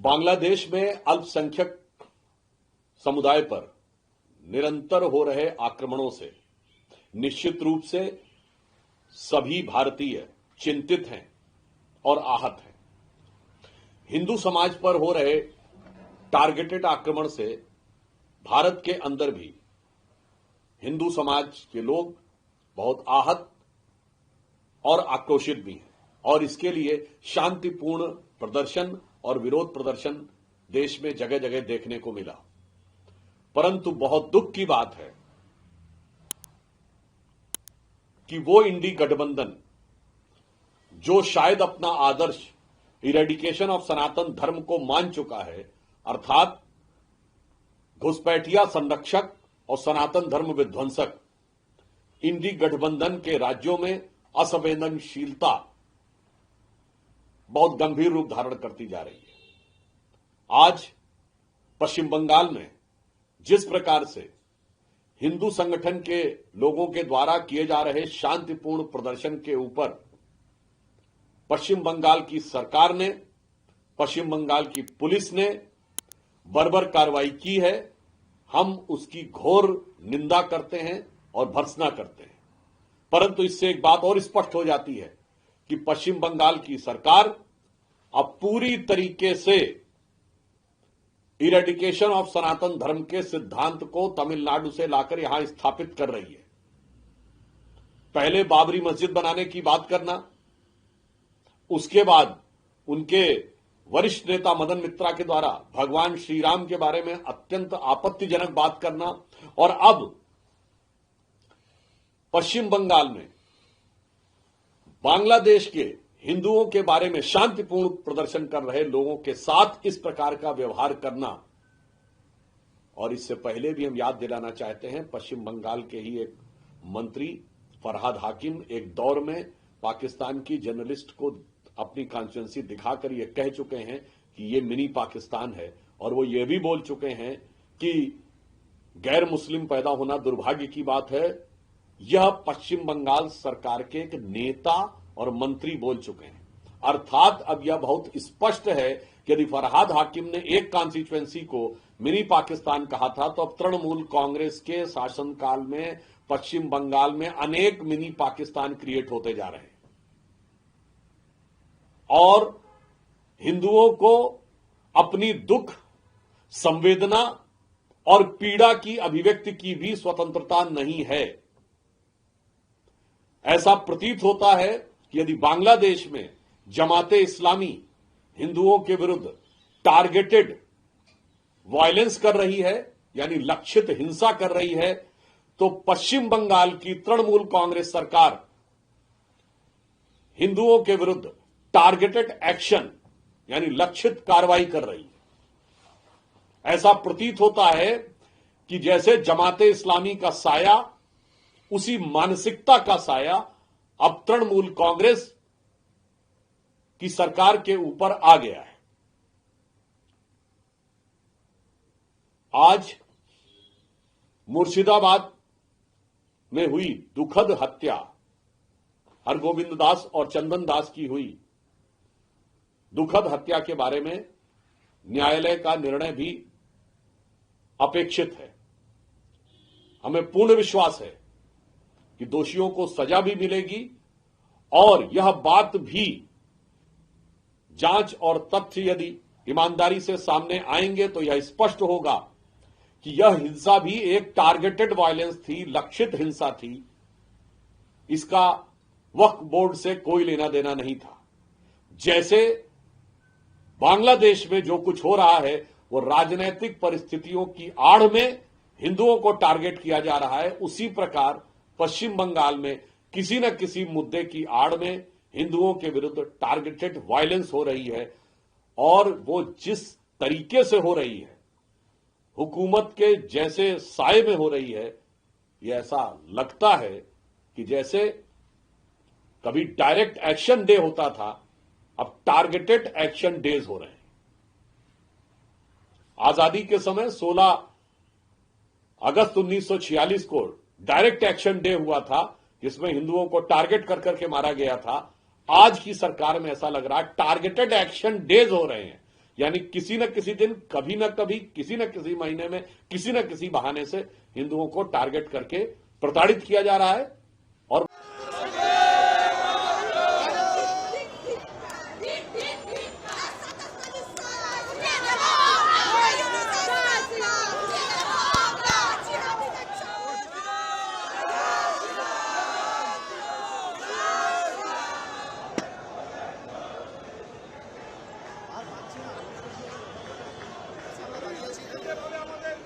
बांग्लादेश में अल्पसंख्यक समुदाय पर निरंतर हो रहे आक्रमणों से निश्चित रूप से सभी भारतीय चिंतित हैं और आहत हैं। हिंदू समाज पर हो रहे टारगेटेड आक्रमण से भारत के अंदर भी हिंदू समाज के लोग बहुत आहत और आक्रोशित भी हैं और इसके लिए शांतिपूर्ण प्रदर्शन और विरोध प्रदर्शन देश में जगह जगह देखने को मिला। परंतु बहुत दुख की बात है कि वो इंडी गठबंधन जो शायद अपना आदर्श इरेडिकेशन ऑफ सनातन धर्म को मान चुका है, अर्थात घुसपैठिया संरक्षक और सनातन धर्म विध्वंसक, इंडी गठबंधन के राज्यों में असंवेदनशीलता बहुत गंभीर रूप धारण करती जा रही है। आज पश्चिम बंगाल में जिस प्रकार से हिंदू संगठन के लोगों के द्वारा किए जा रहे शांतिपूर्ण प्रदर्शन के ऊपर पश्चिम बंगाल की सरकार ने, पश्चिम बंगाल की पुलिस ने बर्बर कार्रवाई की है, हम उसकी घोर निंदा करते हैं और भर्त्सना करते हैं। परंतु इससे एक बात और स्पष्ट हो जाती है कि पश्चिम बंगाल की सरकार अब पूरी तरीके से इरेडिकेशन ऑफ सनातन धर्म के सिद्धांत को तमिलनाडु से लाकर यहां स्थापित कर रही है। पहले बाबरी मस्जिद बनाने की बात करना, उसके बाद उनके वरिष्ठ नेता मदन मित्रा के द्वारा भगवान श्री राम के बारे में अत्यंत आपत्तिजनक बात करना और अब पश्चिम बंगाल में बांग्लादेश के हिंदुओं के बारे में शांतिपूर्ण प्रदर्शन कर रहे लोगों के साथ इस प्रकार का व्यवहार करना। और इससे पहले भी हम याद दिलाना चाहते हैं, पश्चिम बंगाल के ही एक मंत्री फरहाद हाकिम एक दौर में पाकिस्तान की जर्नलिस्ट को अपनी कॉन्स्टिट्यूएंसी दिखाकर ये कह चुके हैं कि ये मिनी पाकिस्तान है और वो ये भी बोल चुके हैं कि गैर मुस्लिम पैदा होना दुर्भाग्य की बात है। यह पश्चिम बंगाल सरकार के एक नेता और मंत्री बोल चुके हैं। अर्थात अब यह बहुत स्पष्ट है कि यदि फरहाद हाकिम ने एक कॉन्स्टिट्यूएंसी को मिनी पाकिस्तान कहा था तो अब तृणमूल कांग्रेस के शासनकाल में पश्चिम बंगाल में अनेक मिनी पाकिस्तान क्रिएट होते जा रहे हैं और हिंदुओं को अपनी दुख, संवेदना और पीड़ा की अभिव्यक्ति की भी स्वतंत्रता नहीं है। ऐसा प्रतीत होता है कि यदि बांग्लादेश में जमाते इस्लामी हिंदुओं के विरुद्ध टारगेटेड वायलेंस कर रही है, यानी लक्षित हिंसा कर रही है, तो पश्चिम बंगाल की तृणमूल कांग्रेस सरकार हिंदुओं के विरुद्ध टारगेटेड एक्शन यानी लक्षित कार्रवाई कर रही है। ऐसा प्रतीत होता है कि जैसे जमाते इस्लामी का साया, उसी मानसिकता का साया अब तृणमूल कांग्रेस की सरकार के ऊपर आ गया है। आज मुर्शिदाबाद में हुई दुखद हत्या, हरगोविंद दास और चंदन दास की हुई दुखद हत्या के बारे में न्यायालय का निर्णय भी अपेक्षित है। हमें पूर्ण विश्वास है कि दोषियों को सजा भी मिलेगी और यह बात भी जांच और तथ्य यदि ईमानदारी से सामने आएंगे तो यह स्पष्ट होगा कि यह हिंसा भी एक टारगेटेड वायलेंस थी, लक्षित हिंसा थी। इसका वक्फ बोर्ड से कोई लेना देना नहीं था। जैसे बांग्लादेश में जो कुछ हो रहा है वो राजनीतिक परिस्थितियों की आड़ में हिंदुओं को टारगेट किया जा रहा है, उसी प्रकार पश्चिम बंगाल में किसी न किसी मुद्दे की आड़ में हिंदुओं के विरुद्ध टारगेटेड वायलेंस हो रही है और वो जिस तरीके से हो रही है, हुकूमत के जैसे साए में हो रही है, ये ऐसा लगता है कि जैसे कभी डायरेक्ट एक्शन डे होता था, अब टारगेटेड एक्शन डेज हो रहे हैं। आजादी के समय 16 अगस्त 1946 को डायरेक्ट एक्शन डे हुआ था जिसमें हिंदुओं को टारगेट कर करके मारा गया था। आज की सरकार में ऐसा लग रहा है टारगेटेड एक्शन डेज हो रहे हैं, यानी किसी न किसी दिन, कभी न कभी, किसी न किसी महीने में, किसी न किसी बहाने से हिंदुओं को टारगेट करके प्रताड़ित किया जा रहा है। और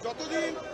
যতদিন